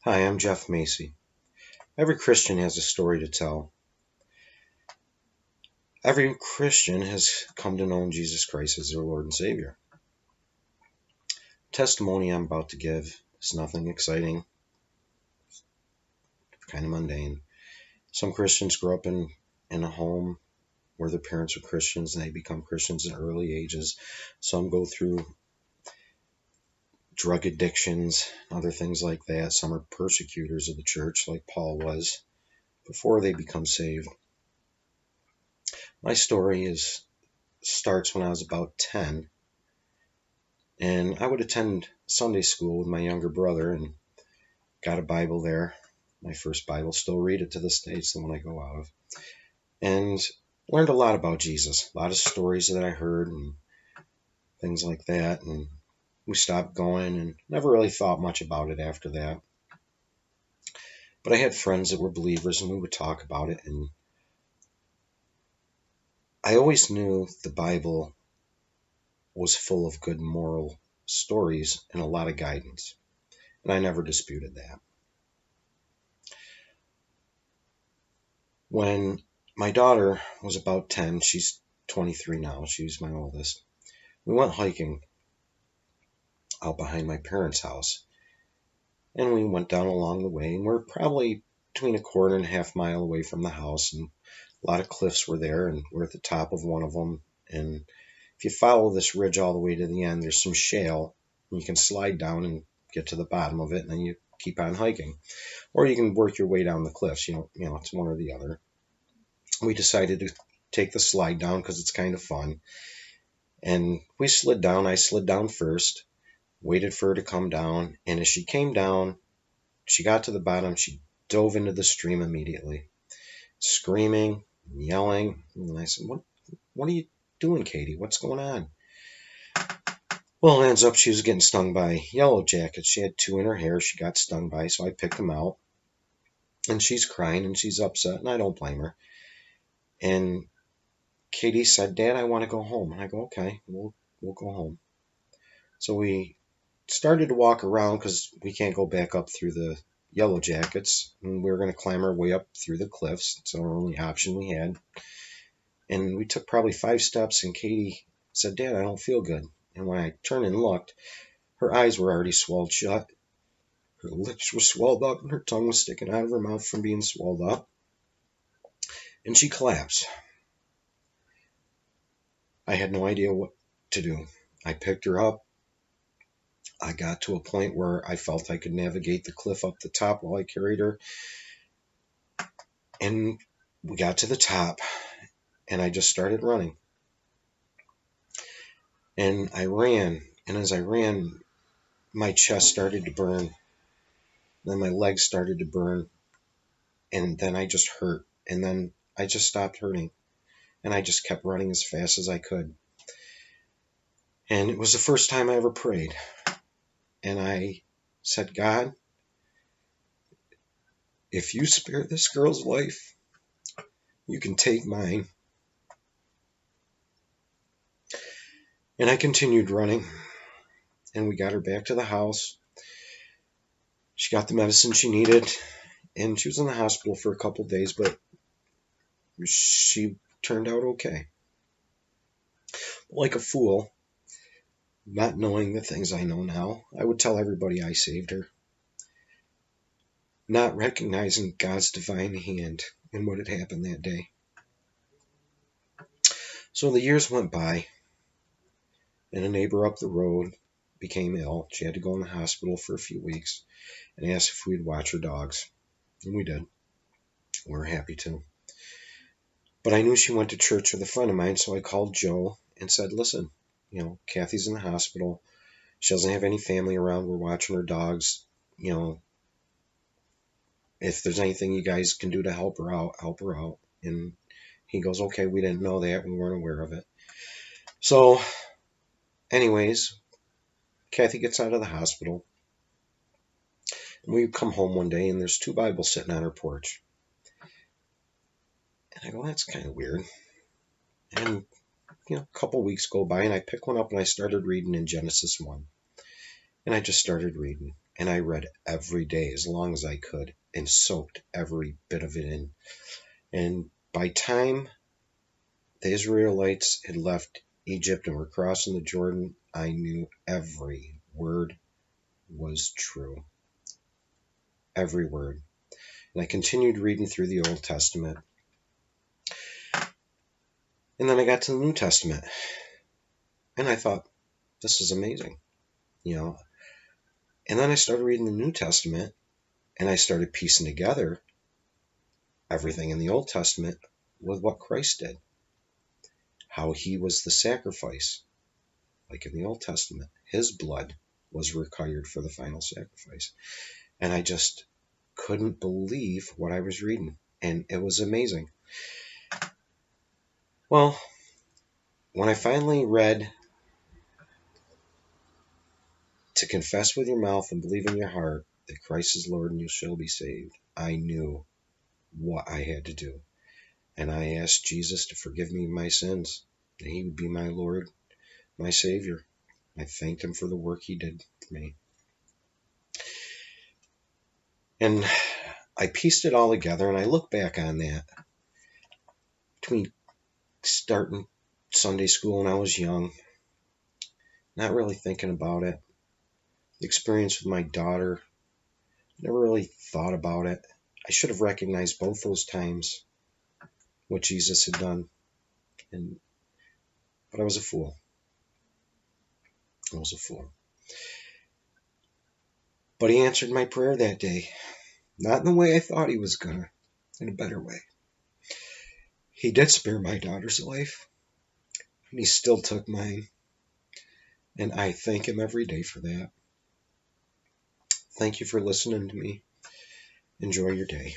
Hi, I'm Jeff Macy. Every Christian has a story to tell. Every Christian has come to know Jesus Christ as their Lord and Savior. The testimony I'm about to give is nothing exciting, kind of mundane. Some Christians grow up in a home where their parents are Christians and they become Christians at early ages. Some go through drug addictions, other things like that. Some are persecutors of the church, like Paul was, before they become saved. My story starts when I was about 10, and I would attend Sunday school with my younger brother and got a Bible there. My first Bible, still read it to this day. It's the one I go out of. And learned a lot about Jesus, a lot of stories that I heard and things like that. And we stopped going and never really thought much about it after that. But I had friends that were believers and we would talk about it. And I always knew the Bible was full of good moral stories and a lot of guidance. And I never disputed that. When my daughter was about 10, she's 23 now, she's my oldest, we went hiking out behind my parents' house. And we went down along the way, and we're probably between a quarter and a half mile away from the house, and a lot of cliffs were there, and we're at the top of one of them. And if you follow this ridge all the way to the end, there's some shale, and you can slide down and get to the bottom of it, and then you keep on hiking. Or you can work your way down the cliffs, it's one or the other. We decided to take the slide down because it's kind of fun. And we slid down. I slid down first, waited for her to come down. And as she came down, she got to the bottom. She dove into the stream immediately, screaming, yelling. And I said, what are you doing, Katie? What's going on? Well, it ends up she was getting stung by yellow jackets. She had 2 in her hair she got stung by, so I picked them out. And she's crying and she's upset, and I don't blame her. And Katie said, Dad, I want to go home. And I go, okay, we'll go home. So we started to walk around because we can't go back up through the yellow jackets. And we were going to climb our way up through the cliffs. It's our only option we had. And we took probably 5 steps, and Katie said, Dad, I don't feel good. And when I turned and looked, her eyes were already swelled shut. Her lips were swelled up, and her tongue was sticking out of her mouth from being swelled up. And she collapsed. I had no idea what to do. I picked her up. I got to a point where I felt I could navigate the cliff up the top while I carried her. And we got to the top, and I just started running. And I ran, and as I ran, my chest started to burn. Then my legs started to burn, and then I just hurt. And then I just stopped hurting, and I just kept running as fast as I could. And it was the first time I ever prayed. And I said, God, if you spare this girl's life, you can take mine. And I continued running, and we got her back to the house. She got the medicine she needed, and she was in the hospital for a couple of days, but she turned out okay. Like a fool, not knowing the things I know now, I would tell everybody I saved her, not recognizing God's divine hand in what had happened that day. So the years went by, and a neighbor up the road became ill. She had to go in the hospital for a few weeks, and asked if we'd watch her dogs. And we did. We were happy to. But I knew she went to church with a friend of mine, so I called Joe and said, listen, Kathy's in the hospital. She doesn't have any family around. We're watching her dogs. If there's anything you guys can do to help her out, help her out. And he goes, okay, we didn't know that. We weren't aware of it. So anyways, Kathy gets out of the hospital. And we come home one day, and there's 2 Bibles sitting on her porch. And I go, that's kind of weird. And, a couple weeks go by, and I pick one up, and I started reading in Genesis 1. And I just started reading. And I read every day as long as I could and soaked every bit of it in. And by time the Israelites had left Egypt and were crossing the Jordan, I knew every word was true. Every word. And I continued reading through the Old Testament. And then I got to the New Testament. And I thought, this is amazing. And then I started reading the New Testament, and I started piecing together everything in the Old Testament with what Christ did. How he was the sacrifice. Like in the Old Testament, his blood was required for the final sacrifice. And I just couldn't believe what I was reading. And it was amazing. Well, when I finally read to confess with your mouth and believe in your heart that Christ is Lord and you shall be saved, I knew what I had to do. And I asked Jesus to forgive me my sins, that he would be my Lord, my Savior. I thanked him for the work he did for me. And I pieced it all together, and I look back on that. Between starting Sunday school when I was young, not really thinking about it, the experience with my daughter, never really thought about it. I should have recognized both those times what Jesus had done, but I was a fool. I was a fool. But he answered my prayer that day, not in the way I thought he was gonna, in a better way. He did spare my daughter's life, and he still took mine, and I thank him every day for that. Thank you for listening to me. Enjoy your day.